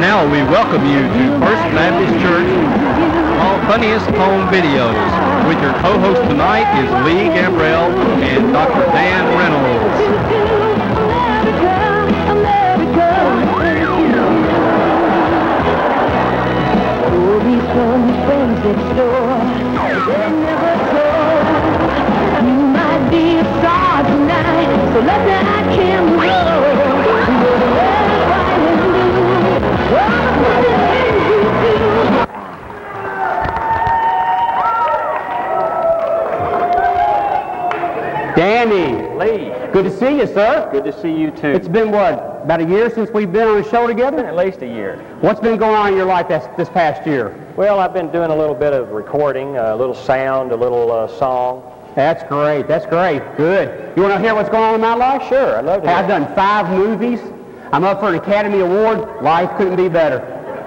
now we welcome you to First Baptist Church, all funniest home videos. With your co-host tonight is Lee Gambrell and Dr. Dan Reynolds. You might be a star tonight, so let that candle glow. Danny, Lee, good to see you, sir. Good to see you too. It's been, what, about a year since we've been on a show together? At least a year. What's been going on in your life this past year? Well, I've been doing a little bit of recording, a little sound, a little song. That's great. That's great. Good. You want to hear what's going on in my life? Sure, I'd love to. I've done 5 movies. I'm up for an Academy Award. Life couldn't be better.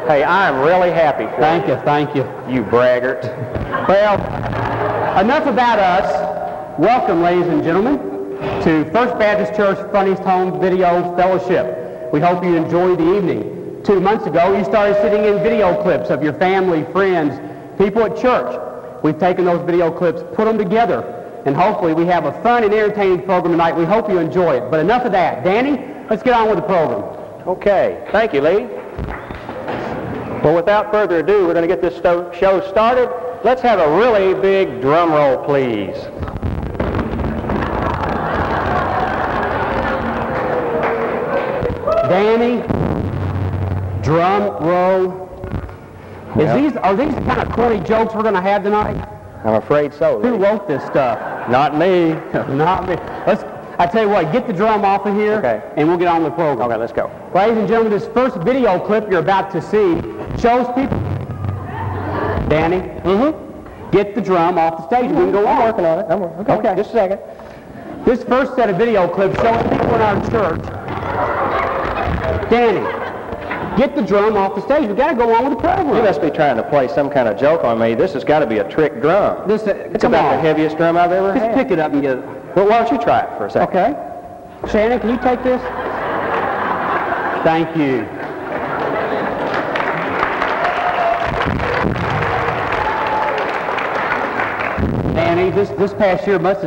Hey, I'm really happy for Thank you. Thank you. you braggart. Well, enough about us. Welcome, ladies and gentlemen, to First Baptist Church Funniest Home Video Fellowship. We hope you enjoyed the evening. 2 months ago, you started sitting in video clips of your family, friends, people at church. We've taken those video clips, put them together, and hopefully we have a fun and entertaining program tonight. We hope you enjoy it. But enough of that. Danny, let's get on with the program. Okay, thank you, Lee. Well, without further ado, we're going to get this show started. Let's have a really big drum roll, please. Danny, drum roll. Are these the kind of corny jokes we're going to have tonight? I'm afraid so, Lee. Who wrote this stuff? Not me. Not me. I tell you what, get the drum off of here, okay, and we'll get on with the program. Okay, let's go. Ladies and gentlemen, this first video clip you're about to see shows people... Danny? Mm-hmm. Get the drum off the stage. We can go on. I'm working on it. I'm working. Okay, just a second. This first set of video clips shows people in our church. Danny, get the drum off the stage. We've got to go on with the program. You must be trying to play some kind of joke on me. This has got to be a trick drum. It's about the heaviest drum I've ever had. Just pick it up and get it. Well, why don't you try it for a second? Okay. Shannon, can you take this? Thank you. Danny, this past year must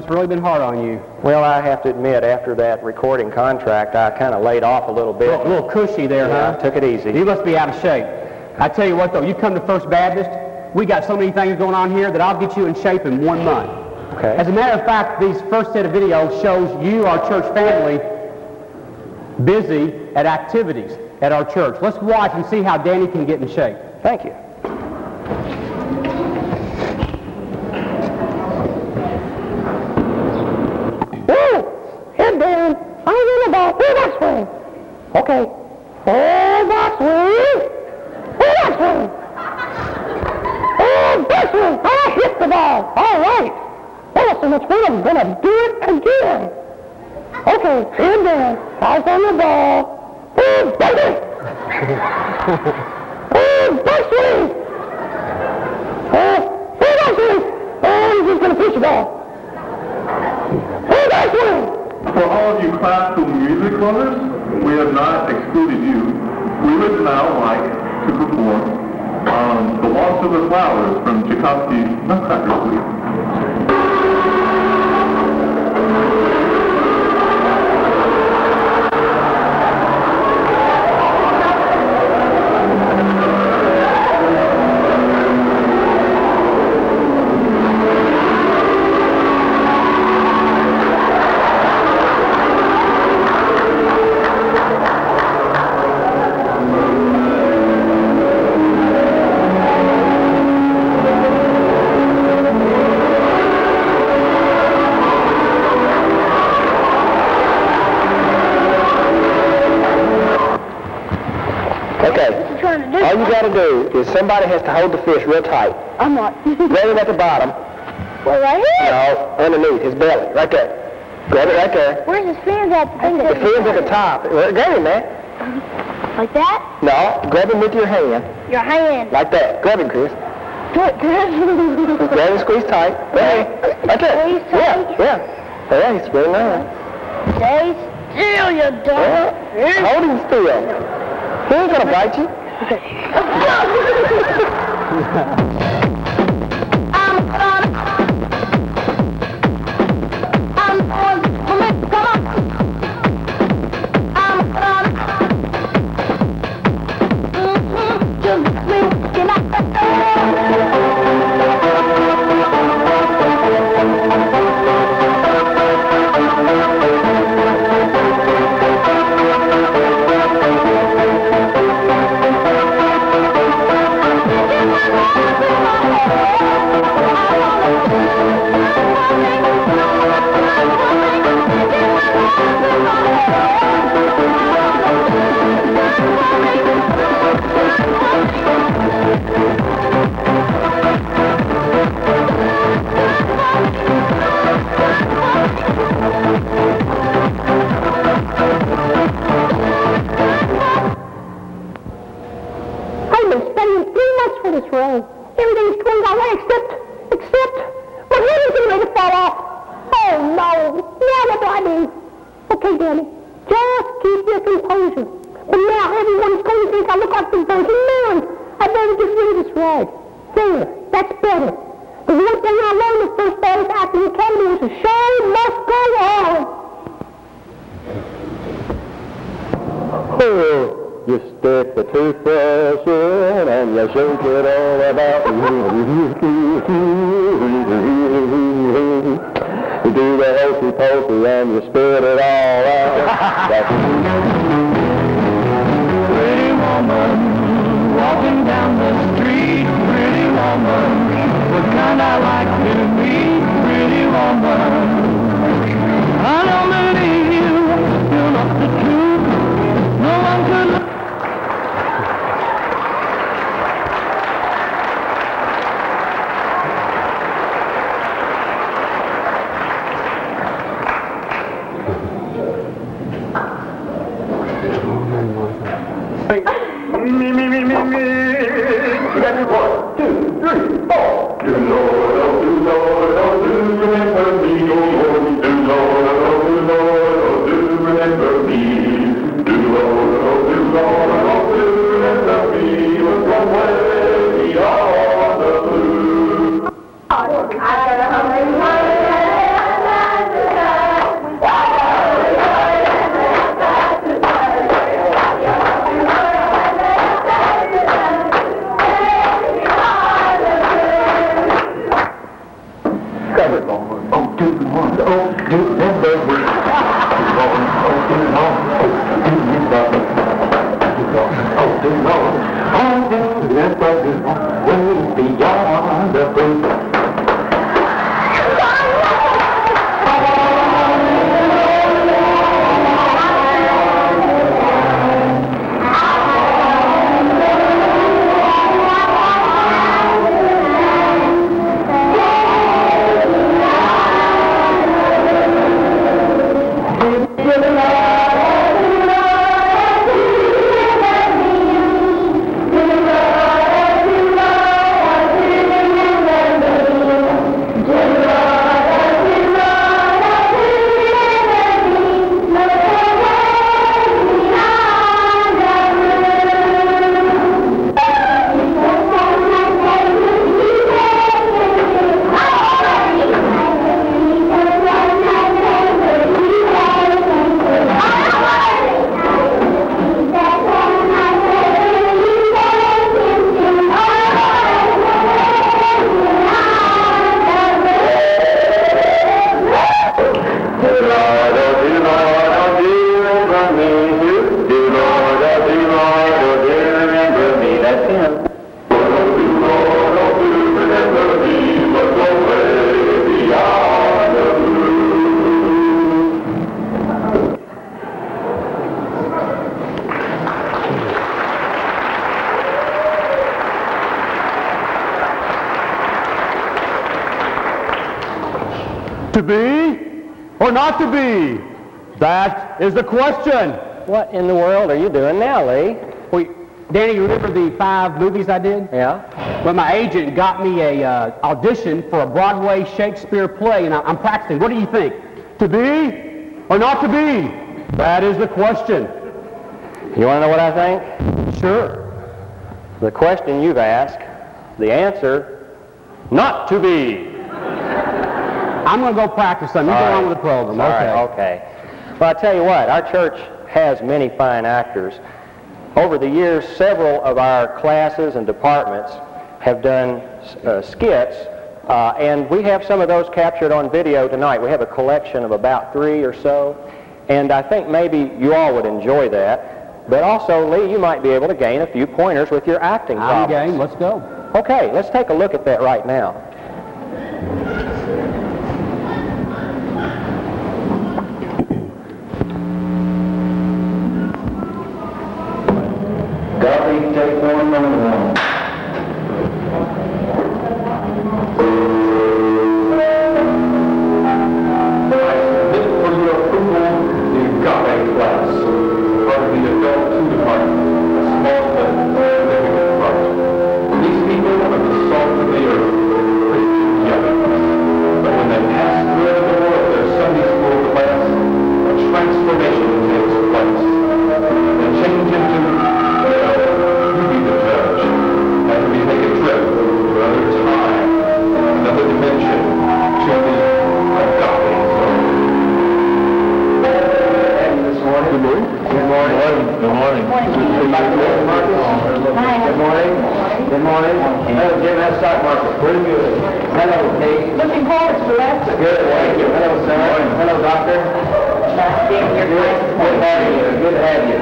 really been hard on you. Well, I have to admit, after that recording contract, I kind of laid off a little bit. A little cushy there, yeah, huh? Took it easy. You must be out of shape. I tell you what, though, you come to First Baptist, we got so many things going on here that I'll get you in shape in 1 month. Okay. As a matter of fact, these first set of videos shows you, our church family, busy at activities at our church. Let's watch and see how Danny can get in shape. Thank you. Head down. I'm in the ball. Full back swing. Okay. Full back swing. Full back swing. Full back swing. I hit the ball. All right. Well, so much fun. I'm going to do it again. Okay. Head down. Eyes on the ball. Full back. Full back swing. Full back swing. And he's just going to push the ball. Full back swing. For all of you classical music lovers, we have not excluded you. We would now like to perform The Waltz of the Flowers from Tchaikovsky's Nutcracker Suite. All you got to do is somebody has to hold the fish real tight. I'm not. Grab him at the bottom. Well, right here? No, underneath his belly, right there. Grab it right there. Where's his fins at? The fins at the top. Grab him, man. Like that? No, grab him with your hand. Your hand. Like that. Grab him, Chris. Good. Grab him, squeeze tight. There. Right there. Squeeze tight? Yeah. Yeah, he's squeezing around. Stay still, you dog. Hold him still. Who ain't gonna bite you? Everything's going our way except, my head is getting ready to fall off. Oh no, now what do I do? Okay, Danny, just keep your composure. But now everyone's going to think I look like the Virgin Mary. I better get rid of this rag. There, that's better. The one thing I learned at First Baptist Acting Academy was the show must go on. Oh, you stick the toothbrush in and you shake it all about. You do the hokey pokey and you spit it all out. Pretty woman, walking down the street. Pretty woman, what kind I like to meet. Pretty woman, I don't believe you. You're not the truth. No one could look. Me. You got your 1, 2, 3, 4. Do Lord, oh, do Lord, oh, do remember me, oh Lord. Do Lord, oh, do Lord, oh, do remember me. Do Lord, oh, do Lord, oh, do remember me. We're from way beyond the blue. I got a hungry mind. To be or not to be? That is the question. What in the world are you doing now, Lee? Well, Danny, you remember the 5 movies I did? Yeah? Well, my agent got me a audition for a Broadway Shakespeare play, and I'm practicing. What do you think? To be or not to be? That is the question. You want to know what I think? Sure. The question you've asked, the answer, not to be. I'm going to go practice them. You go on with the program. All Okay. right, okay. Well, I tell you what, our church has many fine actors. Over the years, several of our classes and departments have done skits, and we have some of those captured on video tonight. We have a collection of about 3 or so, and I think maybe you all would enjoy that. But also, Lee, you might be able to gain a few pointers with your acting I'm problems. game. Let's go. Okay, let's take a look at that right now. Copy, take 1, number 1. For your approval, the Agave class, part of the adult 2 department, a small but significant part. These people are the salt of the earth, Christian young. But when they pass through the door of their Sunday school class, a transformation takes place. They change into, you be the judge, as we take a trip to another time, another dimension, to the Agave zone. This morning. Good morning. Good morning. Good morning. Good morning. Good morning. Hello, Jim. How's stock market? Pretty good. Hello, Kate. Looking forward to that. Good, thank you. Hello, sir. Hello, doctor. Nice being here. Good to have you. Good to have you.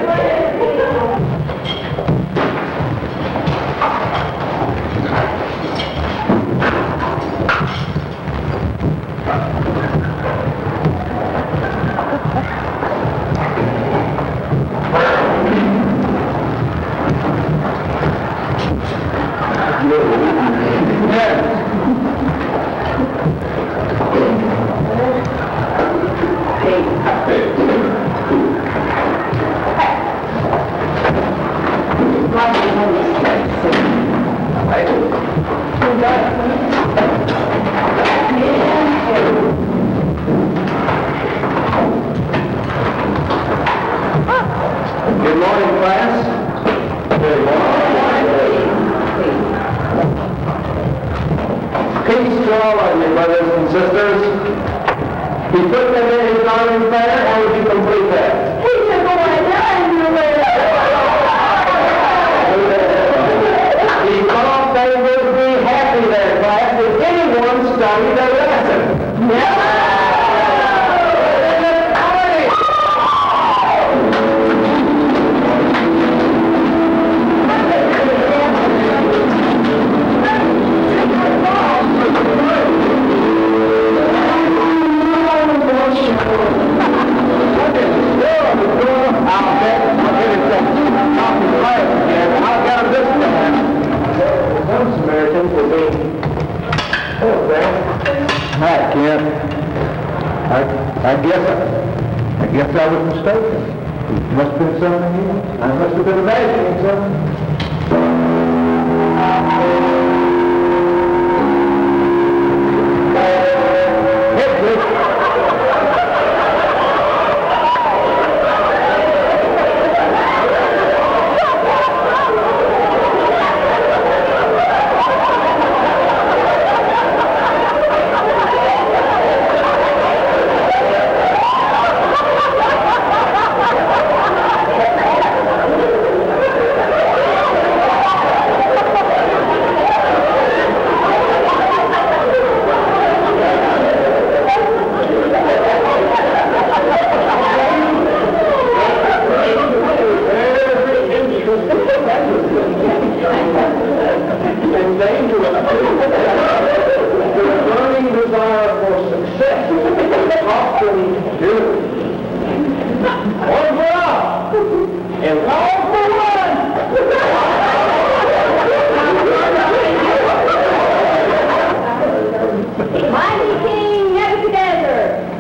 Good morning, class. Good morning. Peace to all of you, brothers and sisters. He put them in his garden fair. How would you complete that? He took away He thought they would be happy there, class. Did anyone study their lesson? No! Some Samaritans will be... Hello, Frank. Hi, Kent. I guess I was mistaken. Must have been something here. I must have been imagining something.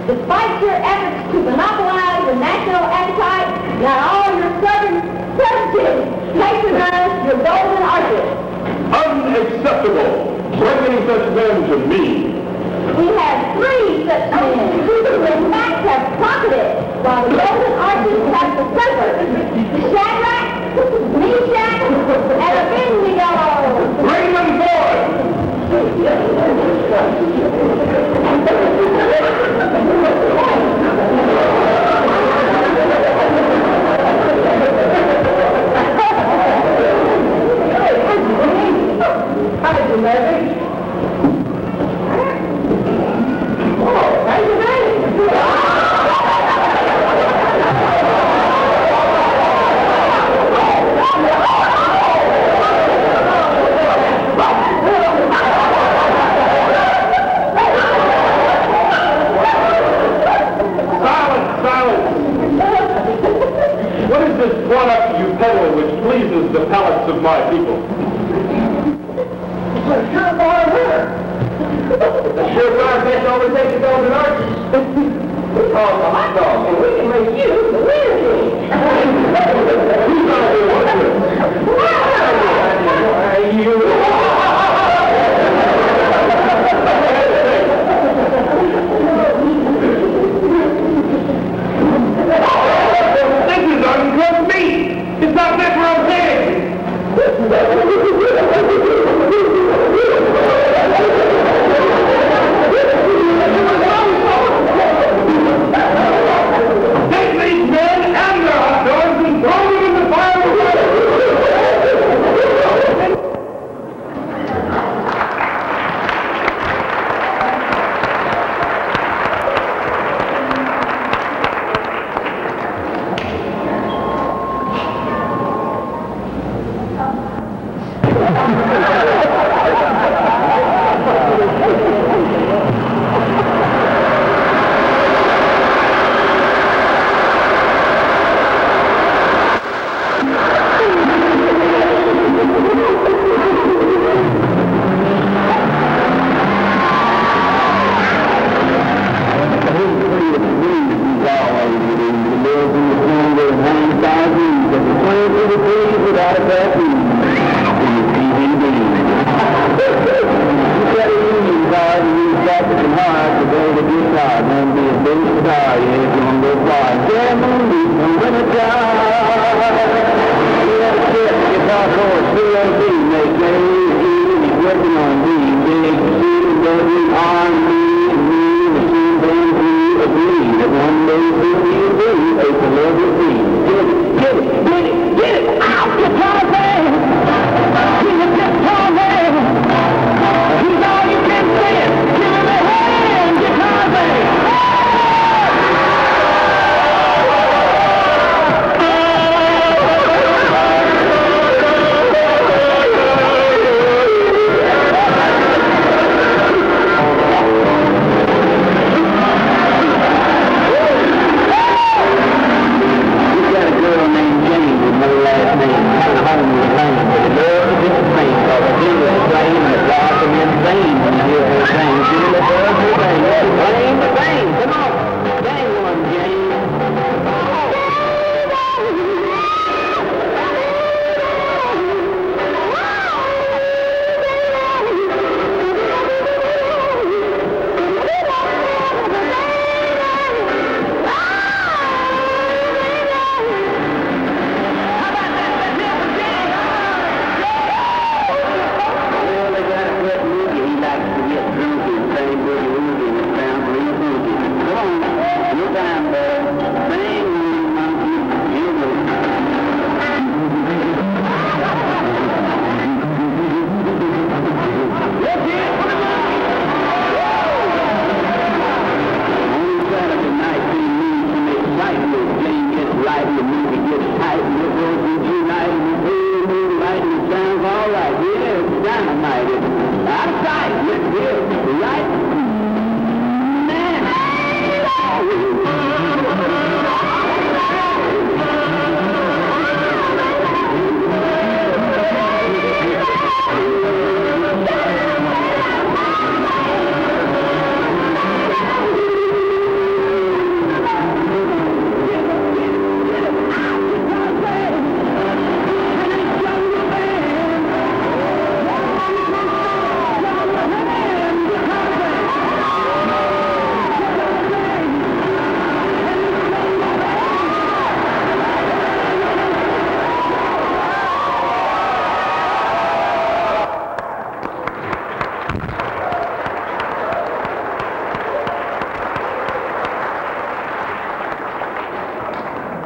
Despite your efforts to monopolize the national appetite, not all your southern substitutes patronize your golden arches. Unacceptable! Bring any such men to me. We have 3 such men who in fact have profited while the golden arches have suffered. Shadrach, Meshach,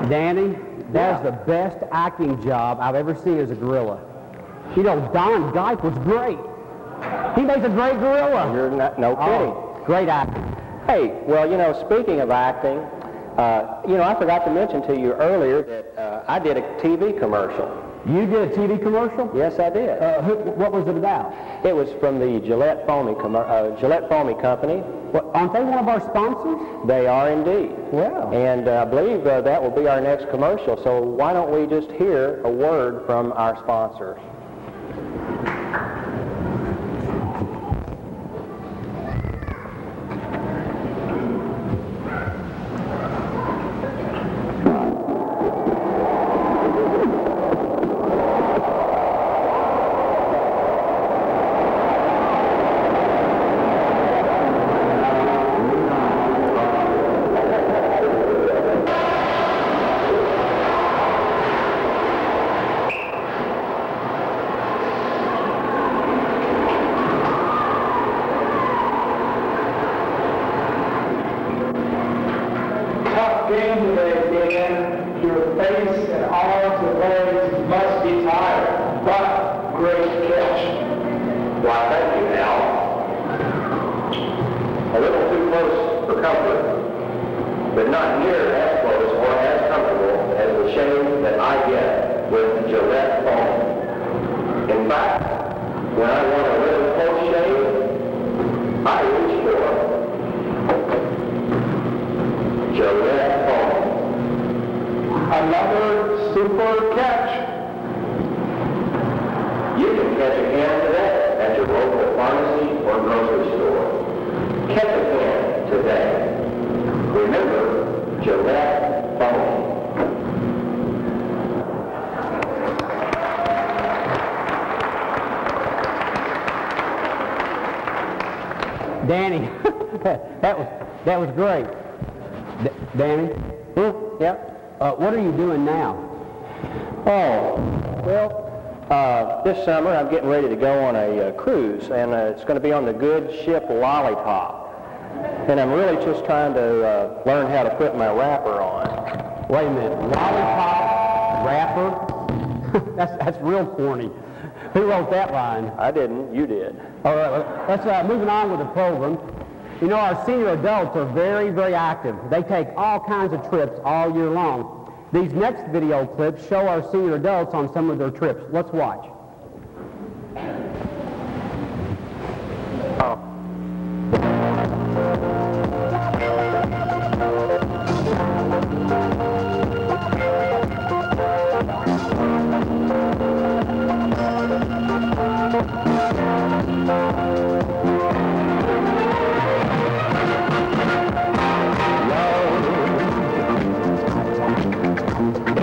Danny, that is the best acting job I've ever seen as a gorilla. You know, Don Geik was great. He makes a great gorilla. You're not, no kidding. Oh, great acting. Hey, well, you know, speaking of acting, you know, I forgot to mention to you earlier that I did a TV commercial. You did a TV commercial? Yes, I did. What was it about? It was from the Gillette Foamy Company. Well, aren't they one of our sponsors? They are indeed. Well. And I believe that will be our next commercial. So why don't we just hear a word from our sponsors? Danny, that was great. Danny? Yeah? What are you doing now? Oh, well, this summer I'm getting ready to go on a cruise, and it's going to be on the good ship Lollipop. And I'm really just trying to learn how to put my wrapper on. Wait a minute, Lollipop wrapper? that's real corny. Who wrote that line? I didn't. You did. All right, let's moving on with the program. You know, our senior adults are very, very active. They take all kinds of trips all year long. These next video clips show our senior adults on some of their trips. Let's watch.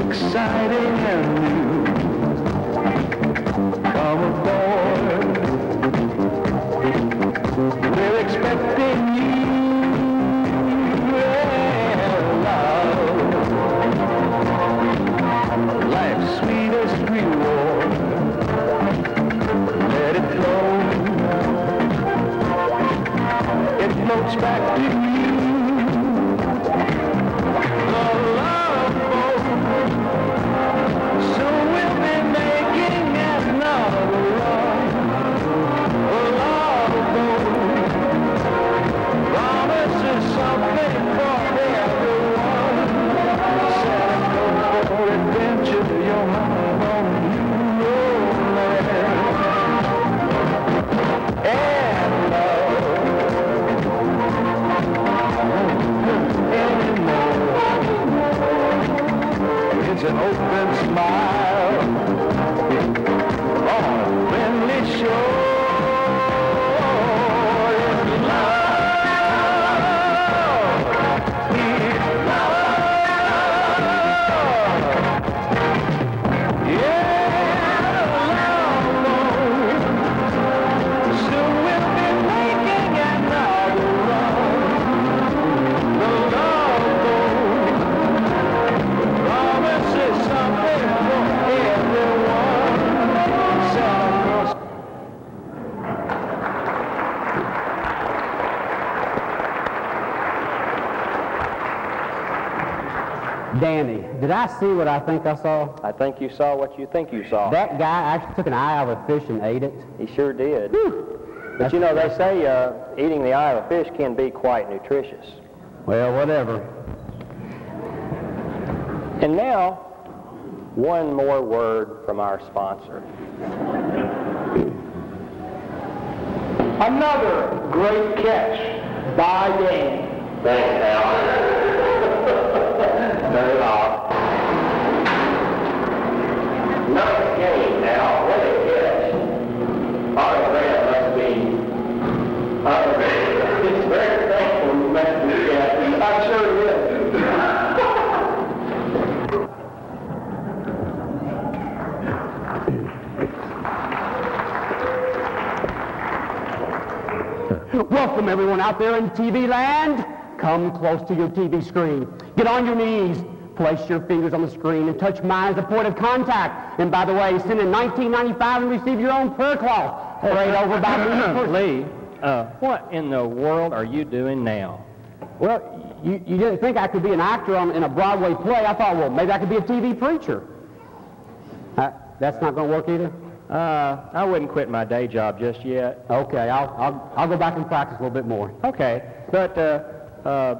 Exciting and new. Come aboard. We're expecting you. Love. Life's sweetest reward. Let it flow. It floats back to you. It's an open smile on a friendly shore. It's love. It's love. Yeah, love. Soon we'll be making another run. The love boat promises something. Danny, did I see what I think I saw? I think you saw what you think you saw. That guy actually took an eye out of a fish and ate it. He sure did. Whew. But you know, they say eating the eye of a fish can be quite nutritious. Well, whatever. And now, one more word from our sponsor. Another great catch by Danny. Thanks, Al. Very off. Nice game, Al. What a catch. Our grant must be it's very thankful you met this cat. I'm sure it is. Welcome everyone out there in TV land. Come close to your TV screen. Get on your knees. Place your fingers on the screen and touch mine as a point of contact. And by the way, send in $19.95 and receive your own prayer cloth. Prayed over by me. Lee, what in the world are you doing now? Well, you didn't think I could be an actor in a Broadway play. I thought, well, maybe I could be a TV preacher. That's not going to work either? I wouldn't quit my day job just yet. Okay, I'll go back and practice a little bit more. Okay, but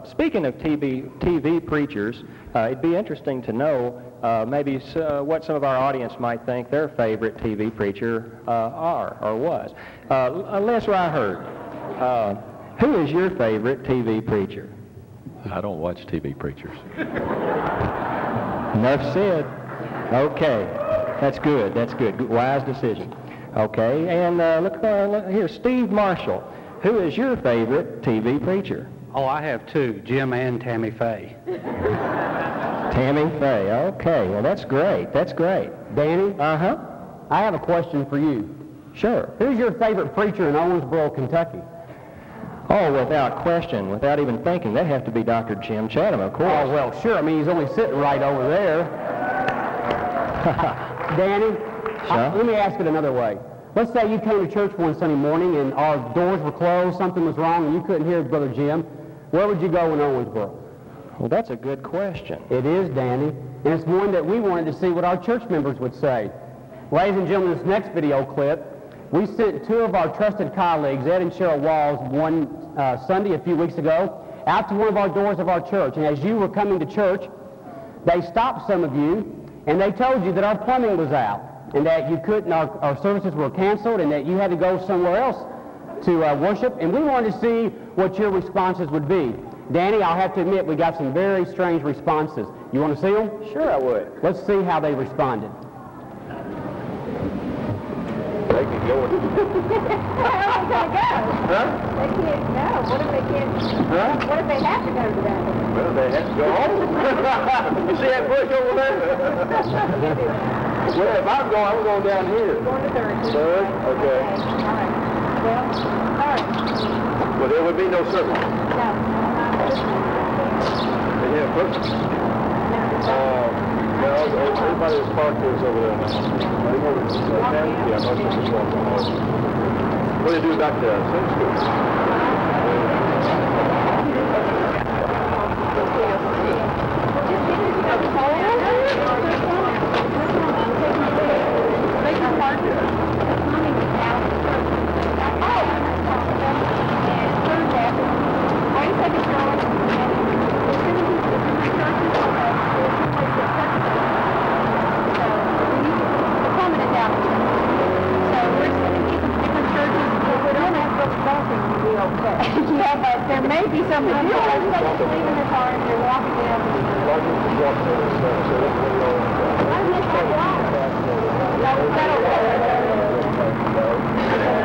speaking of TV preachers, it'd be interesting to know maybe what some of our audience might think their favorite TV preacher are or was. Les Ryherd, who is your favorite TV preacher? I don't watch TV preachers. Enough said. Okay. That's good. That's good. Wise decision. Okay, and look here, Steve Marshall. Who is your favorite TV preacher? Oh, I have two, Jim and Tammy Faye. Tammy Faye. Okay, well that's great. That's great. Danny? Uh-huh. I have a question for you. Sure. Who's your favorite preacher in Owensboro, Kentucky? Oh, without question, without even thinking, that'd have to be Dr. Jim Chatham, of course. Oh, well, sure. I mean, he's only sitting right over there. Danny, let me ask it another way. Let's say you came to church one Sunday morning and our doors were closed, something was wrong, and you couldn't hear Brother Jim. Where would you go in Owensboro? Well, that's a good question. It is, Danny, and it's one that we wanted to see what our church members would say. Ladies and gentlemen, this next video clip, we sent two of our trusted colleagues, Ed and Cheryl Walls, one Sunday a few weeks ago, out to one of our doors of our church. And as you were coming to church, they stopped some of you, and they told you that our plumbing was out, and that you couldn't, our services were canceled, and that you had to go somewhere else to worship. And we wanted to see what your responses would be. Danny, I'll have to admit, we got some very strange responses. You want to see them? Sure, I would. Let's see how they responded. They can go. Where else are they going to go? Huh? They can't go. What if they can't? Huh? What if they have to go to that? Well, they have to go home. You see that bush over there? Well, if I'm going down here. Going to third. Third? Okay. All right. Well, third. Well, there would be no service. No. They have purpose. No, everybody that's parked here is over there. Yeah, most of them is walking home. What do they do about the Sunday school? Yeah, but there may be something to do with leaving the car and you're walking down.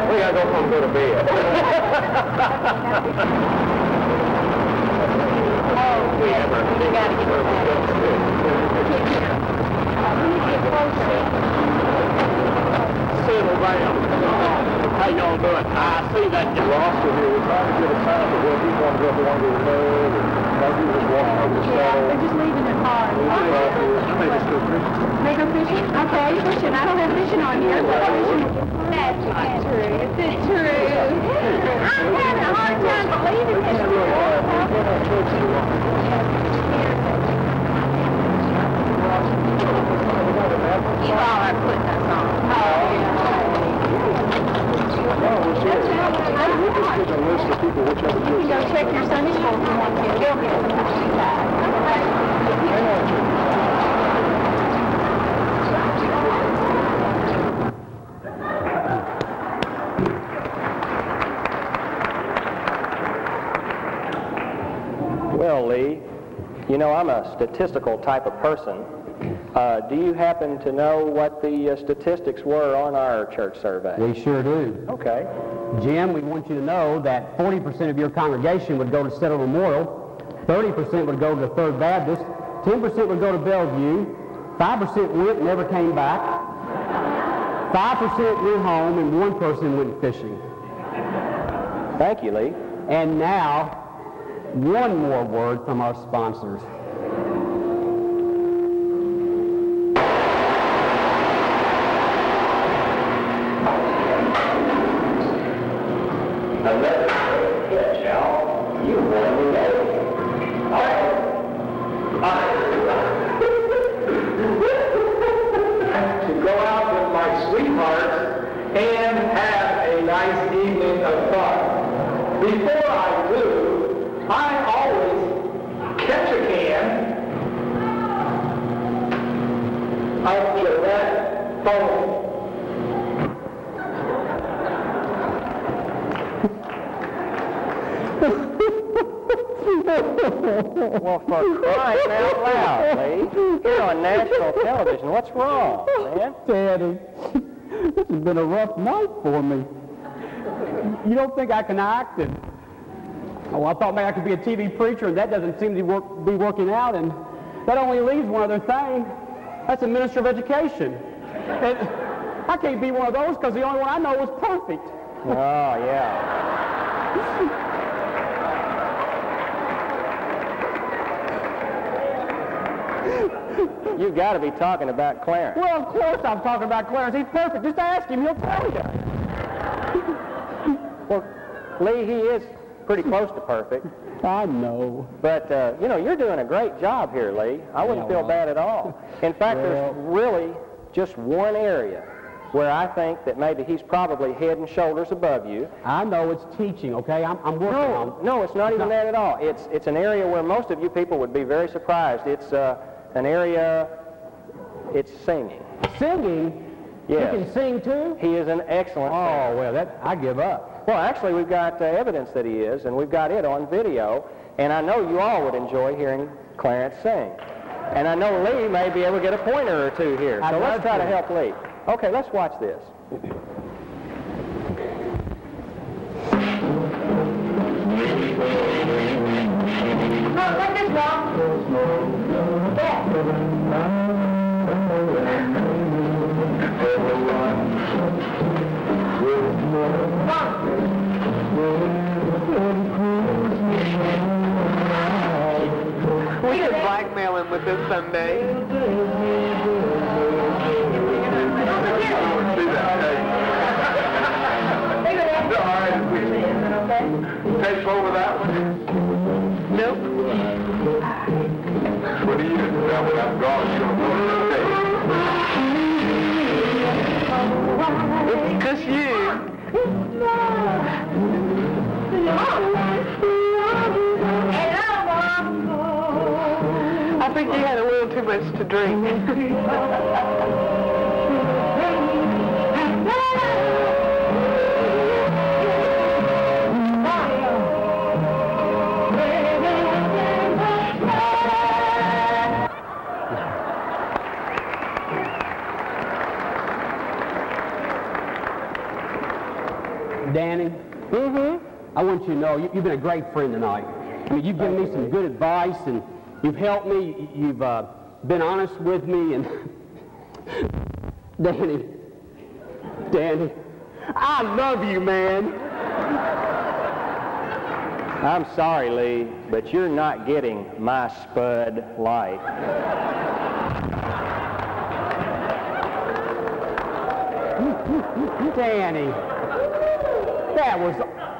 We gotta go home and go to bed. Oh, yeah, you gotta get closer. Settle down. How y'all doing? I see that you lost it here. We're trying to get a sign of where people want to go if they want to go to the road, or some people just walking over the Yeah, saddle. they're just leaving their car. I may just go fishing. They go fishing? Okay, fishing. I don't have fishing on here. That's not true. It's true. I'm having a hard time believing this. start putting us on. You can go check your Sunday school if you want to. Well, Lee, you know, I'm a statistical type of person. Do you happen to know what the statistics were on our church survey? We sure do. Okay. Jim, we want you to know that 40% of your congregation would go to Settle Memorial, 30% would go to Third Baptist, 10% would go to Bellevue, 5% went and never came back, 5% went home, and 1% went fishing. Thank you, Lee. And now, one more word from our sponsors. To go out with my sweetheart and have a nice evening of fun. Before I do, I always catch a can of Gillette foam. Well, for crying out loud, Lee. You're on national television. What's wrong, man? Daddy, this has been a rough night for me. You don't think I can act? And oh, I thought maybe I could be a TV preacher, and that doesn't seem to be working out. And that only leaves one other thing. That's a minister of education. And I can't be one of those because the only one I know is perfect. Oh, yeah. You've got to be talking about Clarence. Well, of course I'm talking about Clarence. He's perfect. Just ask him. He'll tell you. Well, Lee, he is pretty close to perfect. I know. But, you know, you're doing a great job here, Lee. I wouldn't feel bad at all. In fact, there's really just one area where I think that maybe he's probably head and shoulders above you. I know it's teaching, okay? I'm working on... No, it's not even that at all. It's an area where most of you people would be very surprised. It's an area, it's singing. Singing? Yes. He can sing too? He is an excellent singer. Oh, well, I give up. Well, actually, we've got evidence that he is, and we've got it on video, and I know you all would enjoy hearing Clarence sing. And I know Lee may be able to get a pointer or two here, so let's try to help Lee. Okay, let's watch this. No, let this go. We could blackmail him with this someday. Tape over that one? Nope. What do you do? Well, when I'm gone, you're going to put it on tape. It's just you. I think you had a little too much to drink. Danny, I want you to know you've been a great friend tonight. I mean, you've given me some good advice, and you've helped me. You've been honest with me, and Danny, I love you, man. I'm sorry, Lee, but you're not getting my Spud Light. Danny, that was,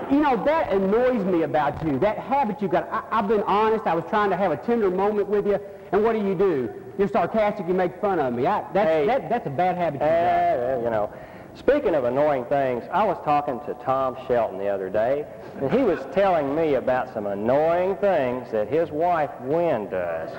you know, that annoys me about you, that habit you got. I've been honest. I was trying to have a tender moment with you, and what do? you're sarcastic, you make fun of me. That's a bad habit. You know. Speaking of annoying things, I was talking to Tom Shelton the other day, and he was telling me about some annoying things that his wife, Gwen, does.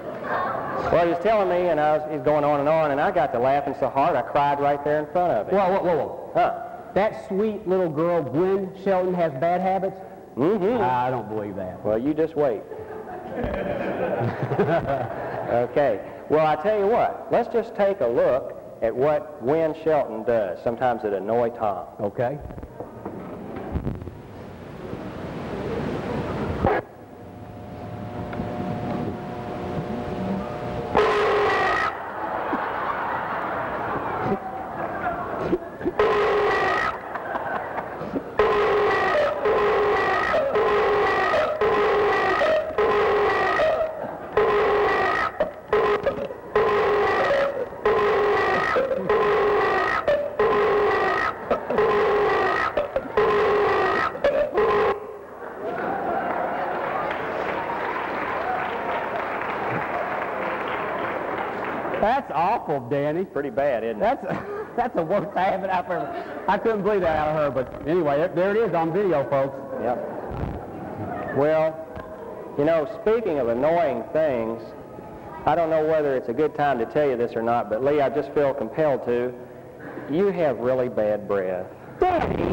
Well, he was telling me, and he's going on, and I got to laughing so hard I cried right there in front of him. Whoa. Huh? That sweet little girl, Gwen Shelton, has bad habits? Mm-hmm. I don't believe that. Well, you just wait. Okay. Well, I tell you what. Let's just take a look at what Gwen Shelton does. Sometimes it annoys Tom. Okay. That's awful, Danny. Pretty bad, isn't it? That's the worst habit I've ever. I couldn't believe that out of her, but anyway, there it is on video, folks. Yep. Well, you know, speaking of annoying things, I don't know whether it's a good time to tell you this or not, but Lee, I just feel compelled to. You have really bad breath. Danny!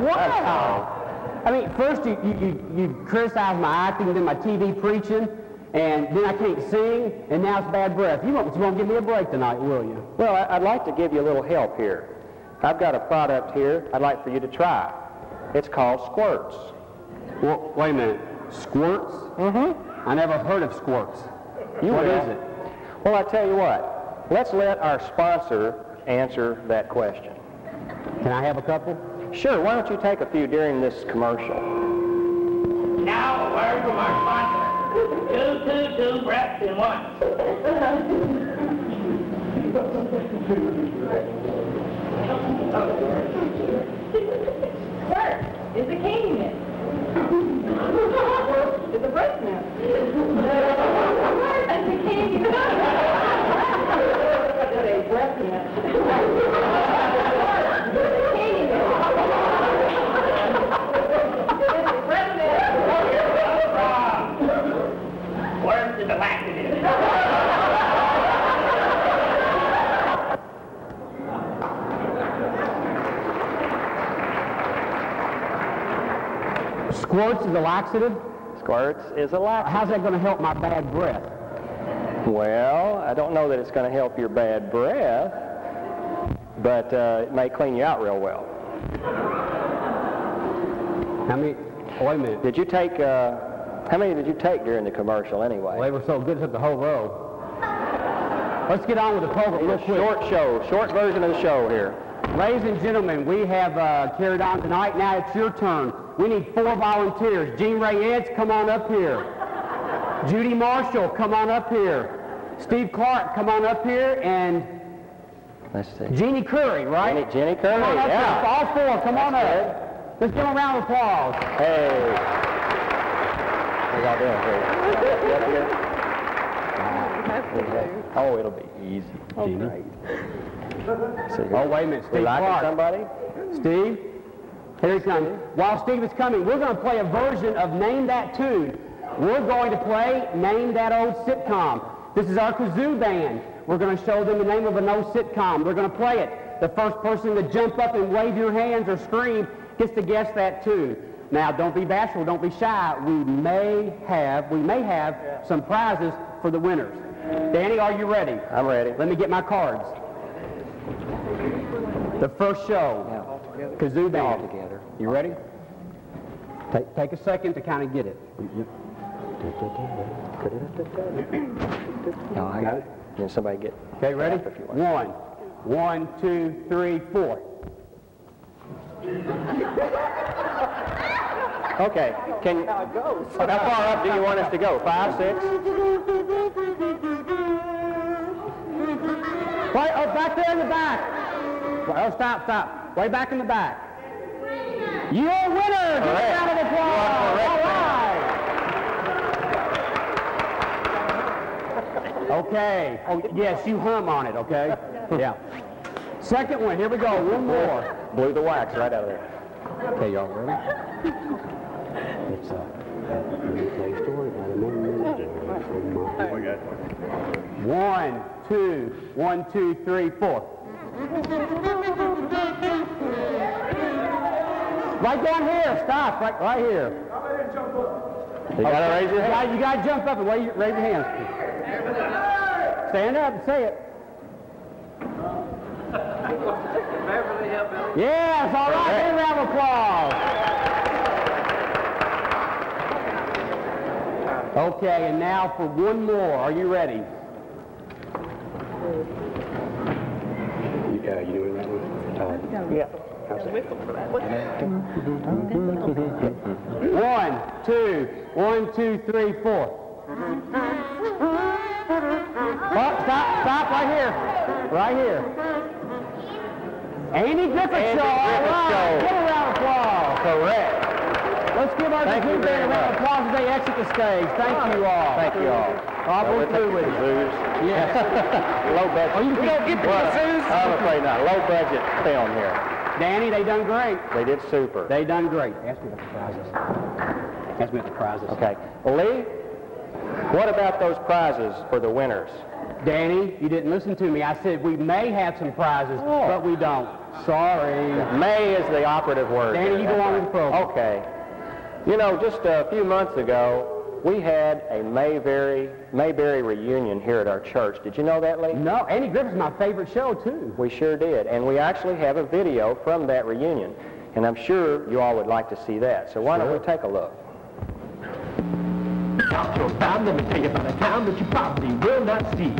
Wow! I mean, first you criticize my acting, then my TV preaching, and then I can't sing, and now it's bad breath. You won't give me a break tonight, will you? Well, I'd like to give you a little help here. I've got a product here I'd like for you to try. It's called Squirts. Well, wait a minute. Squirts? Mm-hmm. I never heard of Squirts. What is it? Well, I tell you what. Let's let our sponsor answer that question. Can I have a couple? Sure. Why don't you take a few during this commercial? Now, a word from our sponsor. Two breaths in one. Squirt is the king myth. Is the breast myth. Squirt is the king myth. Is a breast myth. Words is a laxative. Squirts is a laxative? Squirts is a laxative. How's that going to help my bad breath? Well, I don't know that it's going to help your bad breath, but it may clean you out real well. How many? Oh, wait a minute. Did you take? How many did you take during the commercial anyway? Well, they were so good, it took the whole row. Let's get on with the program real quick. Short version of the show here. Ladies and gentlemen, we have carried on tonight. Now it's your turn. We need 4 volunteers. Jean Ray Eds, come on up here. Judy Marshall, come on up here. Steve Clark, come on up here. And let's see. Jeannie Curry, right? Jeannie Curry, come on up yeah. here. All 4, come on up. Let's give them a round of applause. Hey. How y'all doing here? Oh, it'll be easy. Oh, great. So oh, wait a minute. Steve Clark. Somebody? Steve? Here he comes. While Steve is coming, we're going to play a version of Name That Tune. We're going to play Name That Old Sitcom. This is our kazoo band. We're going to show them the name of an old sitcom. They're going to play it. The first person to jump up and wave your hands or scream gets to guess that tune. Now, don't be bashful, don't be shy. We may have some prizes for the winners. Danny, are you ready? I'm ready. Let me get my cards. The first show, kazoo band. All together. You ready? Take a second to kind of get it. No, I got it. Can somebody get? Okay, ready? 1, 2, 3, 4. Okay. How far up do you want us to go? 5, 6? Right, oh, back there in the back. Oh, stop. Way back in the back. You're a winner. Give a round of applause. All right. Okay. Oh, yes, you hum on it, okay? Yeah. Second one, here we go, one more. Blew the wax right out of there. Okay, y'all ready? It's a play story by the One, two, three, four. Right down here, stop, right here. You gotta raise your hand. You gotta jump up and raise your hands. Stand up and say it. Yes, all right, give a round of applause. Okay, and now for one more. Are you ready? You doing that one? Yeah. One, two, three, four. Oh, stop right here. Andy Griffith Show. All right, give a round of applause. Correct. Let's give our Spoof band a round of applause as they exit the stage. Thank you all. Thank you all. We're through with you. Yes. Low budget. Oh, you don't get the zoos? I'm afraid not. Low budget film here. Danny, they done great. They did super. They done great. Ask me what the prizes. Ask me what the prizes. Okay. Well, Lee, what about those prizes for the winners? Danny, you didn't listen to me. I said we may have some prizes, but we don't. Sorry. May is the operative word. Danny, you go on with the program. Okay. You know, just a few months ago, we had a Mayberry reunion here at our church. Did you know that, Lee? No, Andy Griffith's my favorite show, too. We sure did. And we actually have a video from that reunion. And I'm sure you all would like to see that. So why don't we take a look? Out your time, let me tell you about a town that you probably will not see.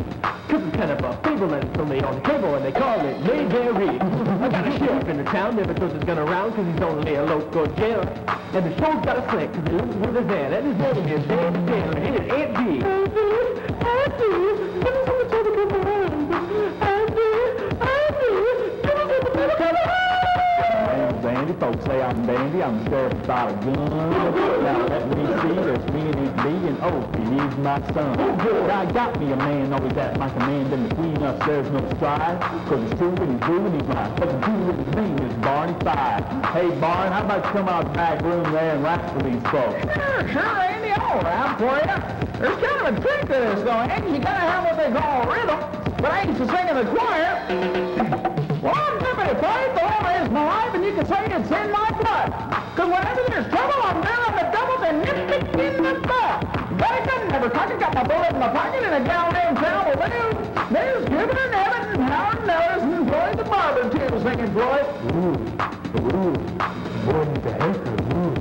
Cause it's kind of a fable and it's only on cable and they call it Mayberry. I got a sheriff in the town, never throws his gun around cause he's only a local jailer. And the show's got a slick cause he lives with his aunt and his name is Dan Taylor and it's Aunt G. Bandy, folks say I'm dandy, I'm the sheriff without a gun. Now let me see, there's me and his B and Opie, he's my son. Oh good, I got me a man, always act like a man, then between us there's no strife. Cause it's true and he's true and he's lying. But the true with his name is Barney Five. Hey Barn, how about you come out the back room there and rap for these folks? Sure, Andy, I'll rap for you. There's kind of a trick to this though, Andy, you gotta have what they call a rhythm. But I ain't to sing in the choir. Well, I'm never to play, the Lord is my life, and you can say it's in my blood. Cause whenever there's trouble, I'm there on the double and nip it in the butt. But I couldn't never talk, I got my bullet in my pocket and a gal named Sal. Well, there's Gibbon and Evan and Howard and Ellis and Floyd the barber too, singing Floyd. Boy, the haircut, boy,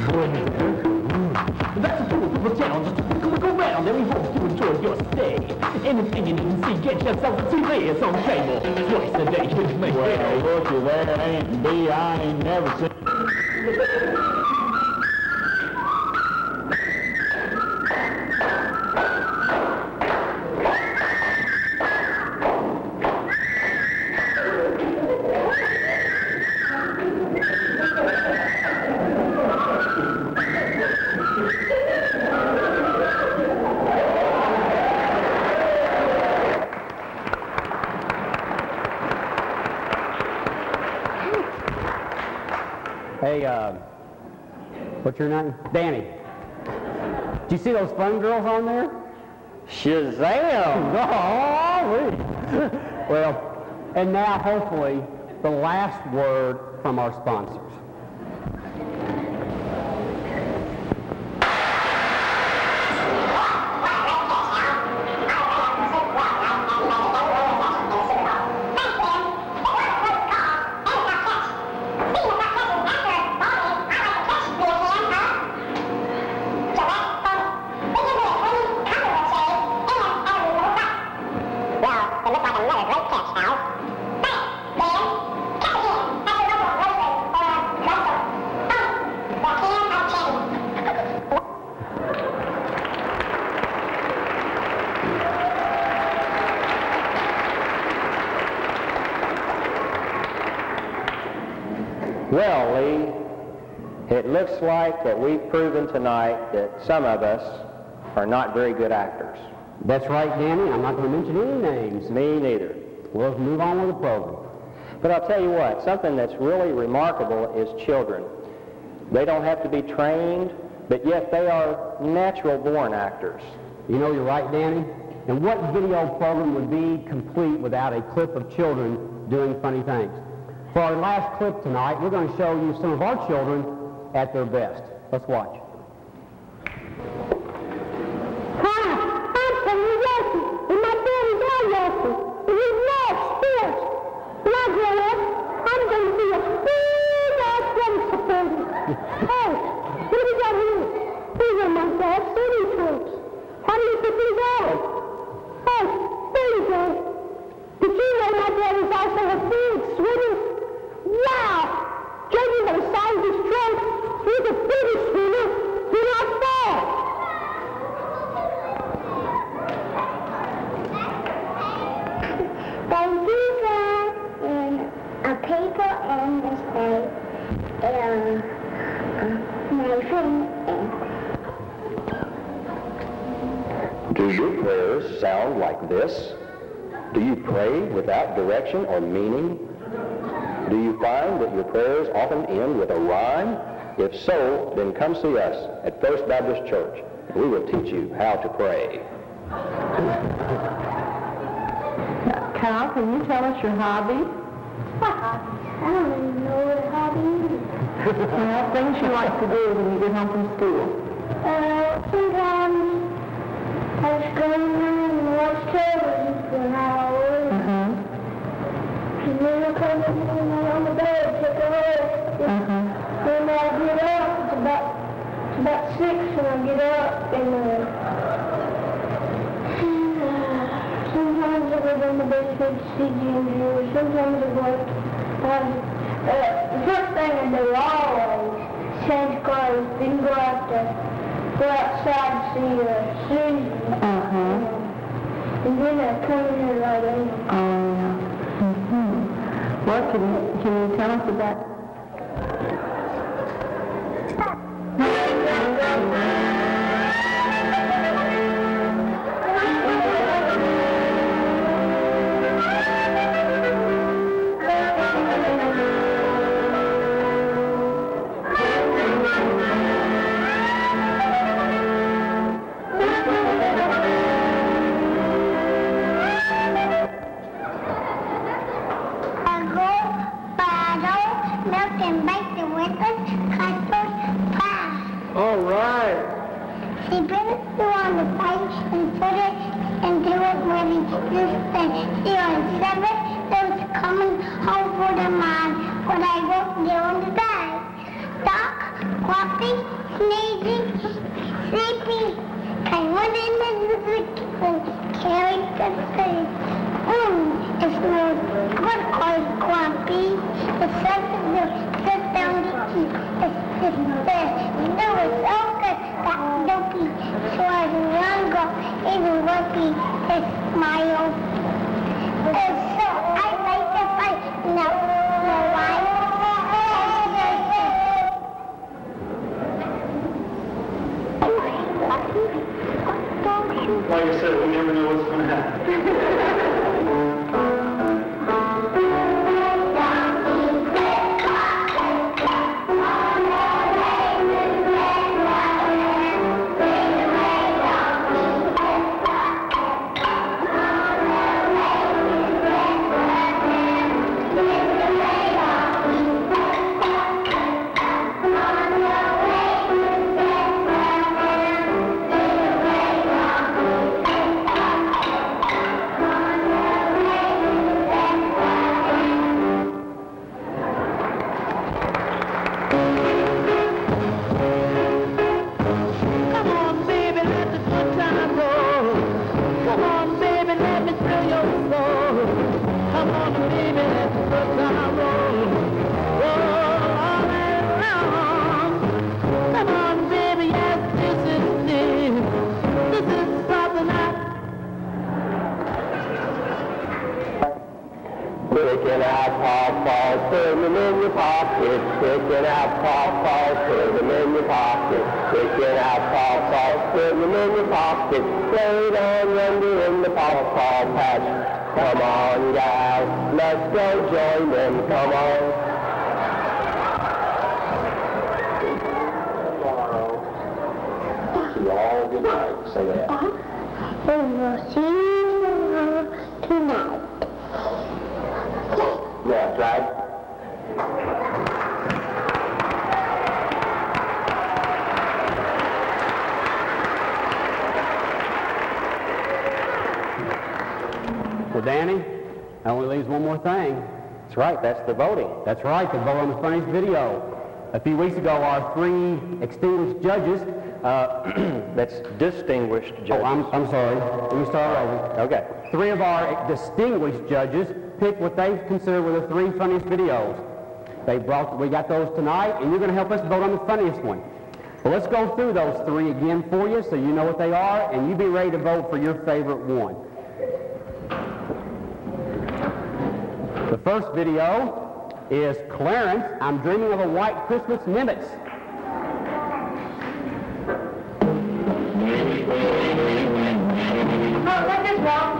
the haircut, That's a beautiful town, just a quick look around, and we hope to enjoy your stay. Anything you need to see, get yourself a TV, it's on cable. Twice a day, you make it. Well, looky there, Aunt B, I ain't never seen... Hey, what's your name? Danny. Did you see those fun girls on there? Shazam! Oh, well, and now hopefully the last word from our sponsors. Well, Lee, it looks like that we've proven tonight that some of us are not very good actors. That's right, Danny. I'm not going to mention any names. Me neither. We'll move on with the program. But I'll tell you what, something that's really remarkable is children. They don't have to be trained, but yet they are natural-born actors. You know, you're right, Danny. And what video program would be complete without a clip of children doing funny things? For our last clip tonight, we're going to show you some of our children at their best. Let's watch. Hi, I'm Tony Yossi, and my daddy's Al Yossi, and he loves sports. When I grow up, I'm going to be a big-ass running supporter. Hey, what do we got here? These are my dad's swimming troops. How do you think these are? Hey, there you go. Did you know my dad is also a big swimmer? Wow! Judging by the size of his trunk, he's a bigger swimmer than I thought. Thank you for a paper and this day. My friend. Do your prayers sound like this? Do you pray without direction or meaning? Do you find that your prayers often end with a rhyme? If so, then come see us at First Baptist Church, and we will teach you how to pray. Cal, can you tell us your hobby? What hobby? I don't even know what a hobby is. Well, things you like to do when you get home from school. Sometimes I just go in there and watch television for an hour. And then I come in on the bed, take a rest. Then I get up, it's about 6 when I get up, and sometimes I go down the basement to see Ginger, sometimes I go the first thing I do always, change clothes, then go outside to see Susan. And then I come here right in. Well, can you tell us about... All right. He put it on the page and put it into it when he used to see on 7. Those coming home for the mine what I wrote during the day. Doc, Coffee, sneezing, sleepy, came in the kitchen, carried the thing. It smells good called Grumpy. It says sit down to eat. It was so good that Dopey was younger, even Grumpy, his smile. So I like to fight. No, why? Like I said, we never know what's going to happen. Sticking out pawpaws, put them in your pocket. Sticking out pawpaws, put them in your pocket. Picking out pawpaws, putting them in your pocket. Play down yonder in the pawpaw patch. Come on, guys, let's go join them. Come on. All good night. Say that. We will see you tonight. Yeah, that's right. Well, Danny, that only leaves one more thing. That's right, that's the voting. That's right, the vote on the funniest video. A few weeks ago, our 3 extinguished judges, that's distinguished judges. Oh, I'm sorry. Let me start over. Okay. 3 of our distinguished judges picked what they consider were the 3 funniest videos. We got those tonight, and you're going to help us vote on the funniest one. Well, let's go through those 3 again for you so you know what they are, and you be ready to vote for your favorite one. The first video is Clarence, I'm Dreaming of a White Christmas Nimitz. What is wrong?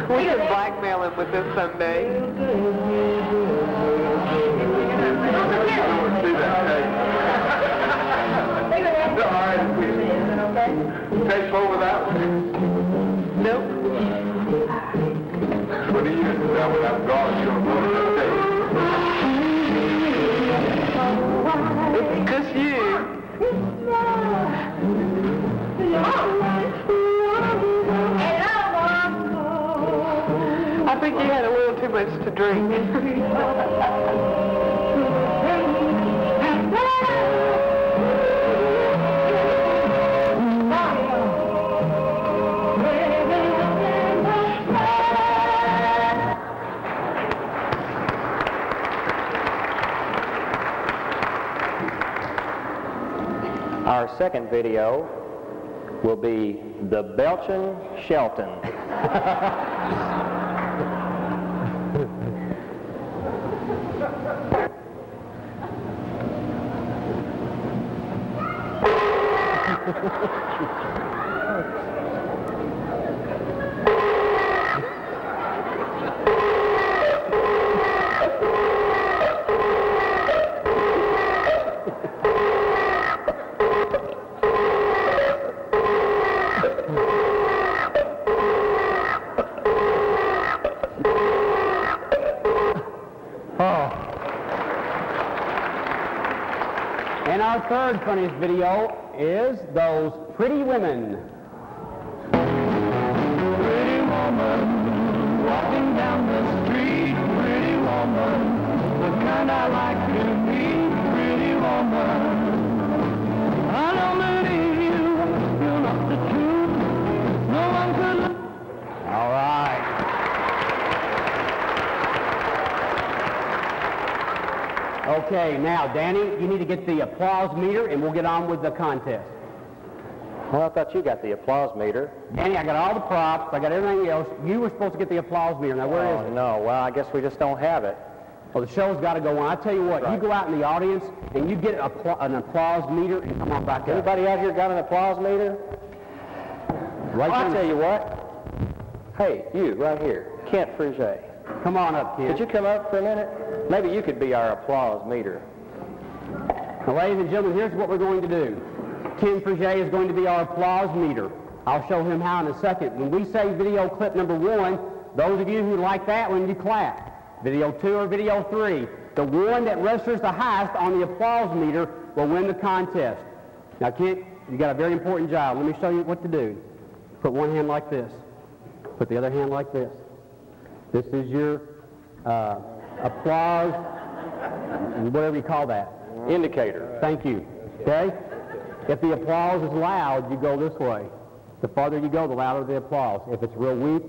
We can blackmail him with this someday. Take over that one. Nope. What do you do that without God? You're going to It's just you. I think you had a little too much to drink. Our second video will be the Belchin Shelton. And our third funniest video is Those Pretty Women. Pretty woman, walking down the street, pretty woman, the kind I like to meet, pretty woman. I don't believe you're not the truth, no one could. All right. Okay, now, Danny, you need to get the applause meter, and we'll get on with the contest. Well, I thought you got the applause meter. Danny, I got all the props. I got everything else. You were supposed to get the applause meter. Now, where is it? No, well, I guess we just don't have it. Well, the show's got to go on. I tell you what, Right. You go out in the audience, and you get an applause meter, and come on back up. Anybody out here got an applause meter? Right I'll there. tell you what. Hey, you, right here, Kent Frigé. Come on up, Kent. Could you come up for a minute? Maybe you could be our applause meter. Now, ladies and gentlemen, here's what we're going to do. Ken Frigé is going to be our applause meter. I'll show him how in a second. When we say video clip number 1, those of you who like that one, you clap. Video 2 or video 3. The one that registers the highest on the applause meter will win the contest. Now, Kent, you got a very important job. Let me show you what to do. Put one hand like this. Put the other hand like this. This is your applause, whatever you call that. Indicator. Thank you. Okay? If the applause is loud, you go this way. The farther you go, the louder the applause. If it's real weak,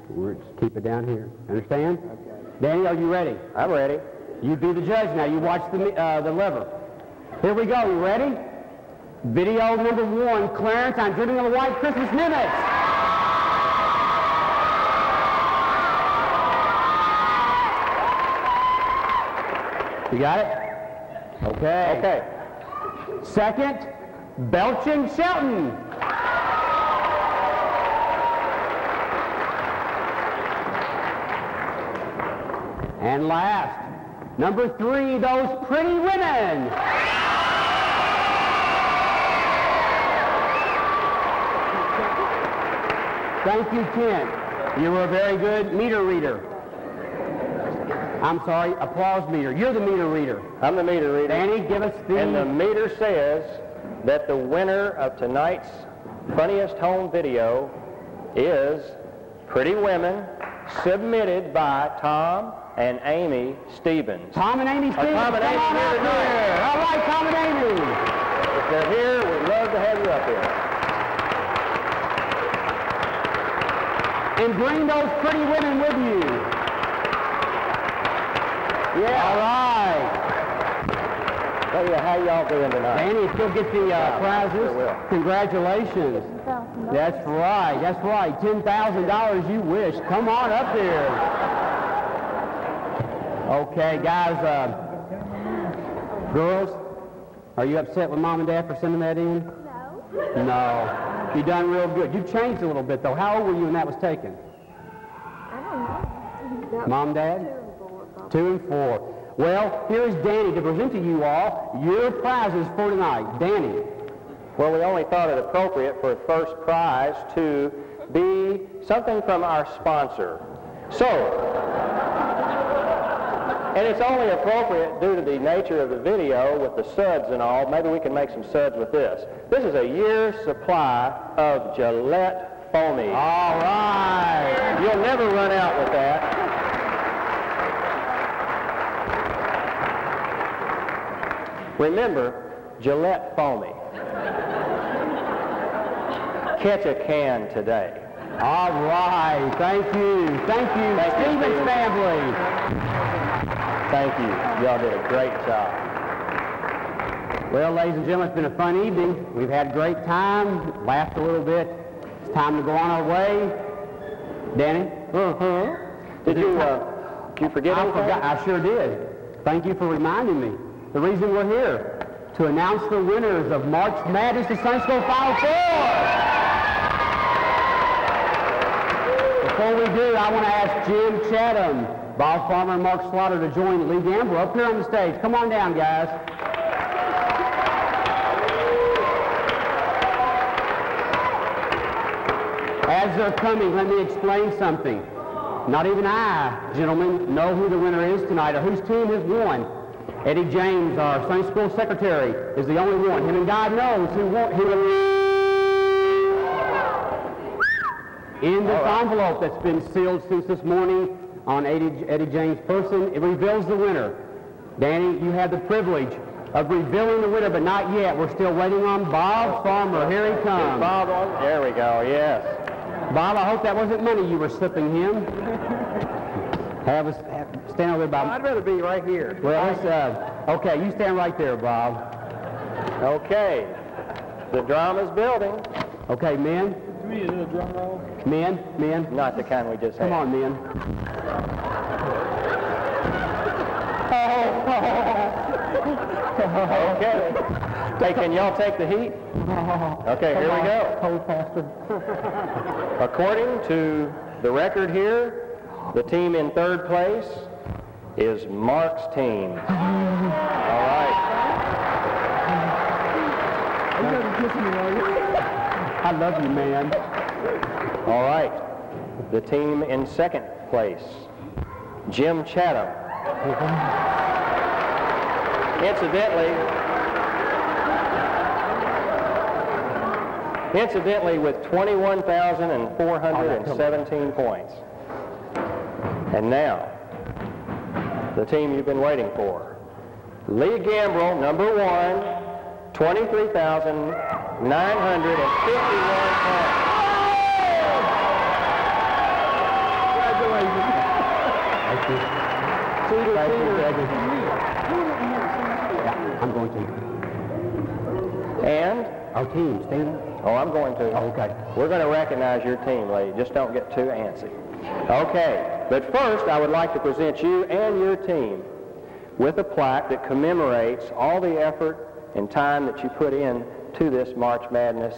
we'll just keep it down here. Understand? Okay. Danny, are you ready? I'm ready. You be the judge now. You watch the lever. Here we go. You ready? Video number 1, Clarence, I'm Dreaming of a White Christmas Nimitz. You got it? Okay. Okay. Second, Belching Shelton. And last, number 3, those pretty women. Thank you, Kent. You were a very good meter reader. I'm sorry, applause meter. You're the meter reader. I'm the meter reader. Danny, give us the... And the meter says that the winner of tonight's funniest home video is Pretty Women, submitted by Tom and Amy Stevens. Tom and Amy Stevens, Tom and Amy come on up here. All right, Tom and Amy. If they're here, we'd love to have you up here. And bring those pretty women with you. Yeah. All right. Tell you how y'all doing tonight. Danny, still get the prizes. Sure will. Congratulations. That's right. That's right. $10,000 you wish. Come on up here. Okay, guys. Girls, are you upset with Mom and Dad for sending that in? No. No. You done real good. You changed a little bit, though. How old were you when that was taken? I don't know. Mom, Dad? 2 and 4. Well, here is Danny to present to you all your prizes for tonight. Danny. Well, we only thought it appropriate for the first prize to be something from our sponsor. So, and it's only appropriate due to the nature of the video with the suds and all. Maybe we can make some suds with this. This is a year's supply of Gillette Foamy. All right. You'll never run out with that. Remember, Gillette Foamy. Catch a can today. All right. Thank you. Thank you, Stevens family. Thank you. Y'all did a great job. Well, ladies and gentlemen, it's been a fun evening. We've had a great time, laughed a little bit. It's time to go on our way. Danny? Did you forget anything? I sure did. Thank you for reminding me. The reason we're here, to announce the winners of March Madness to Sunday School Final Four. Before we do, I want to ask Jim Chatham, Bob Farmer, and Mark Slaughter to join Lee Gamble up here on the stage. Come on down, guys. As they're coming, let me explain something. Not even I, gentlemen, know who the winner is tonight or whose team has won. Eddie James, our Sunday school secretary, is the only one. Him and God knows who won. In this envelope that's been sealed since this morning on Eddie James' person, it reveals the winner. Danny, you have the privilege of revealing the winner, but not yet. We're still waiting on Bob Farmer. Here he comes. Bob, there we go, yes. Bob, I hope that wasn't money you were slipping him. Stand over there, Bob. I'd rather be right here. Well, okay, you stand right there, Bob. Okay, the drama's building. Okay, men. Men. Not the kind we just had. Come on, men. Okay. Hey, can y'all take the heat? Okay, here we go. Hold faster. According to the record here, the team in third place is Mark's team. All right. I love you, man. All right. The team in second place, Jim Chatham. Incidentally, with 21,417 points. And now, the team you've been waiting for. Lee Gambrell, number 1, 23,951 points. I'm going to. And our team, stand up. Oh, I'm going to. Oh, okay. We're going to recognize your team, lady. Just don't get too antsy. Okay, but first I would like to present you and your team with a plaque that commemorates all the effort and time that you put in to this March Madness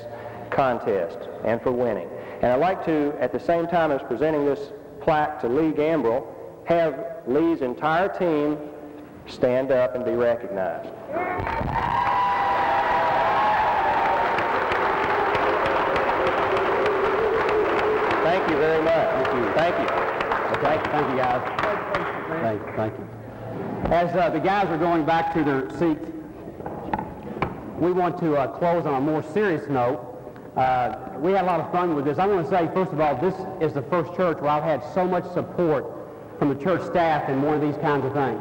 contest and for winning. And I'd like to, at the same time as presenting this plaque to Lee Gambrell, have Lee's entire team stand up and be recognized. Thank you very much. Thank you. Thank you, guys. Thank you. As the guys are going back to their seats, we want to close on a more serious note. We had a lot of fun with this. I want to say, first of all, this is the first church where I've had so much support from the church staff in one of these kinds of things,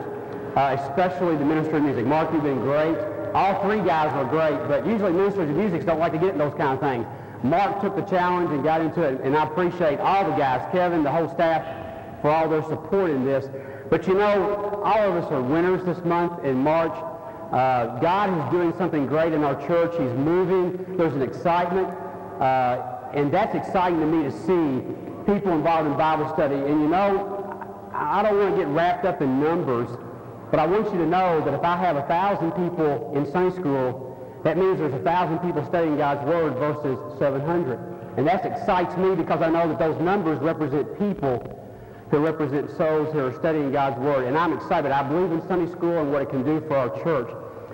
especially the ministry of music. Mark, you've been great. All three guys were great, but usually ministers of music don't like to get in those kind of things. Mark took the challenge and got into it, and I appreciate all the guys, Kevin, the whole staff, for all their support in this. But you know, all of us are winners this month in March. God is doing something great in our church. He's moving. There's an excitement, and that's exciting to me to see people involved in Bible study. And you know, I don't want to get wrapped up in numbers, but I want you to know that if I have 1,000 people in Sunday school, that means there's 1,000 people studying God's Word versus 700. And that excites me because I know that those numbers represent people who represent souls who are studying God's Word. And I'm excited. I believe in Sunday school and what it can do for our church.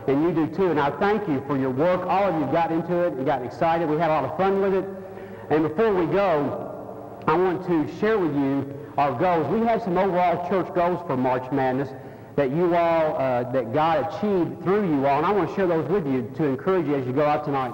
And you do too. And I thank you for your work. All of you got into it and got excited. We had a lot of fun with it. And before we go, I want to share with you our goals. We have some overall church goals for March Madness that you all, that God achieved through you all. And I want to share those with you to encourage you as you go out tonight.